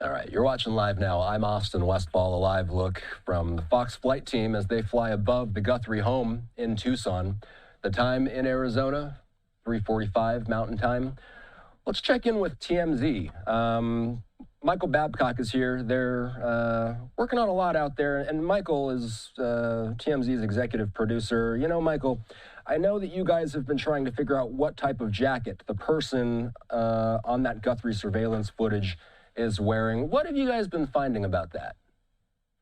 All right, you're watching Live Now. I'm Austin Westfall, a live look from the Fox flight team as they fly above the Guthrie home in Tucson. The time in Arizona, 3:45 Mountain Time. Let's check in with TMZ. Michael Babcock is here. They're working on a lot out there, and Michael is TMZ's executive producer. You know, Michael, I know that you guys have been trying to figure out what type of jacket the person on that Guthrie surveillance footage is wearing. What have you guys been finding about that?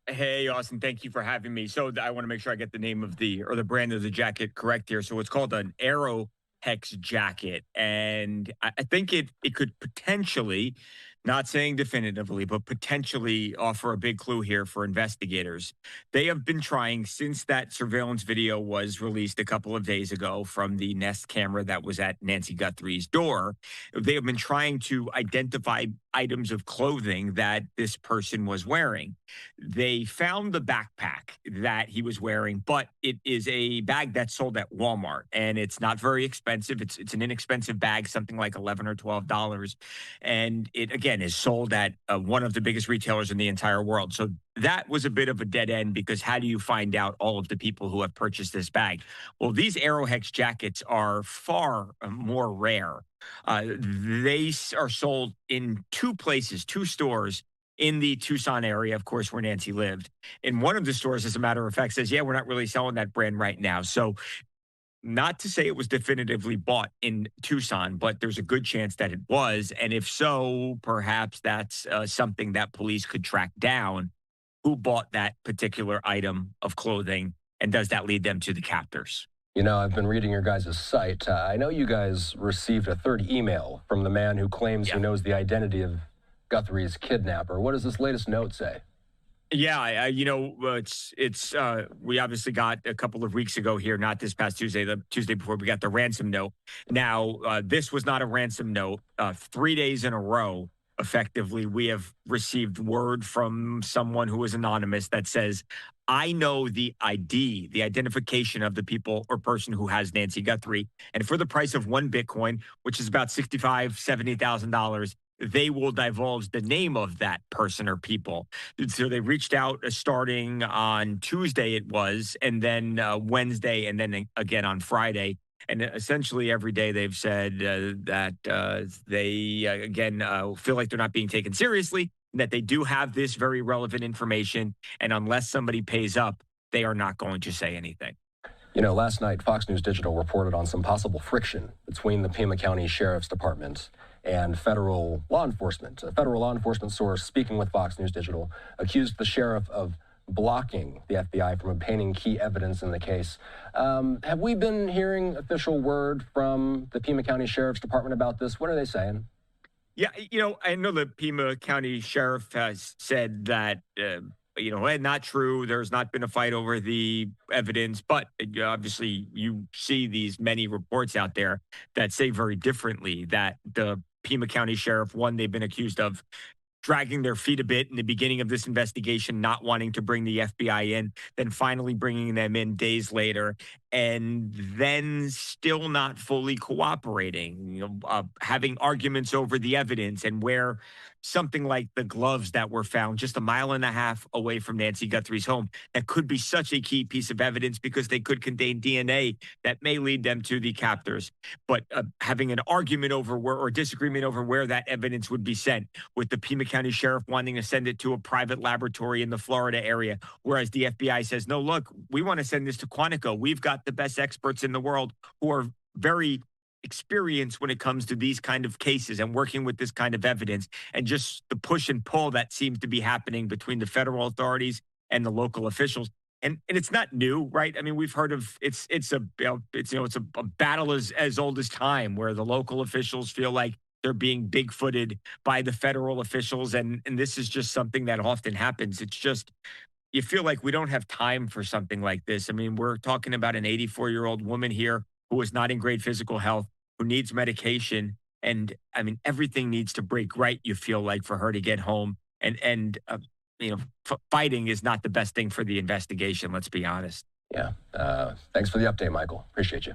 Hey, Austin, thank you for having me. So I want to make sure I get the name of the brand of the jacket correct here. So it's called an Aero Hex jacket. And I think it could potentially, not saying definitively, but potentially offer a big clue here for investigators. They have been trying since that surveillance video was released a couple of days ago from the Nest camera that was at Nancy Guthrie's door. They have been trying to identify items of clothing that this person was wearing. They found the backpack that he was wearing, but it is a bag that's sold at Walmart, and it's not very expensive. It's an inexpensive bag, something like $11 or $12, and it again is sold at one of the biggest retailers in the entire world. So that was a bit of a dead end because how do you find out all of the people who have purchased this bag? Well, these Aerohex jackets are far more rare. Are sold in two places, two stores in the Tucson area, of course, where Nancy lived. In one of the stores, as a matter of fact, says, yeah, we're not really selling that brand right now. So, not to say it was definitively bought in Tucson, but there's a good chance that it was. And if so, perhaps that's something that police could track down who bought that particular item of clothing. And does that lead them to the captors? You know, I've been reading your guys' site. I know you guys received a third email from the man who claims he knows the identity of Guthrie's kidnapper. What does this latest note say? Yeah, we obviously got a couple of weeks ago here, not this past Tuesday, the Tuesday before we got the ransom note. Now, this was not a ransom note. 3 days in a row, effectively, we have received word from someone who is anonymous that says, I know the ID, the identification of the people or person who has Nancy Guthrie. And for the price of one Bitcoin, which is about $70,000, they will divulge the name of that person or people. So they reached out starting on Tuesday, it was, and then Wednesday, and then again on Friday. And essentially every day they've said that they, again, feel like they're not being taken seriously, and that they do have this very relevant information. And unless somebody pays up, they are not going to say anything. You know, last night, Fox News Digital reported on some possible friction between the Pima County Sheriff's Department and federal law enforcement. A federal law enforcement source speaking with Fox News Digital accused the sheriff of blocking the FBI from obtaining key evidence in the case. Have we been hearing official word from the Pima County Sheriff's Department about this? What are they saying? Yeah, I know the Pima County Sheriff has said that, not true. There's not been a fight over the evidence, but obviously you see these many reports out there that say very differently that the Pima County Sheriff, one, they've been accused of dragging their feet a bit in the beginning of this investigation, not wanting to bring the FBI in, then finally bringing them in days later, and then still not fully cooperating, having arguments over the evidence and where something like the gloves that were found just a mile and a half away from Nancy Guthrie's home that could be such a key piece of evidence because they could contain DNA that may lead them to the captors. But having an argument over where or disagreement over where that evidence would be sent, with the Pima County Sheriff wanting to send it to a private laboratory in the Florida area, whereas the FBI says, no, look, we want to send this to Quantico. We've got the best experts in the world who are very experienced when it comes to these kind of cases and working with this kind of evidence, and just the push and pull that seems to be happening between the federal authorities and the local officials. And it's not new, right? I mean, we've heard of it's a battle as old as time, where the local officials feel like they're being big-footed by the federal officials, and this is just something that often happens. It's just, you feel like we don't have time for something like this. I mean, we're talking about an 84-year-old woman here who is not in great physical health, who needs medication. And I mean, everything needs to break right, you feel like, for her to get home. Fighting is not the best thing for the investigation, let's be honest. Yeah. Thanks for the update, Michael. Appreciate you.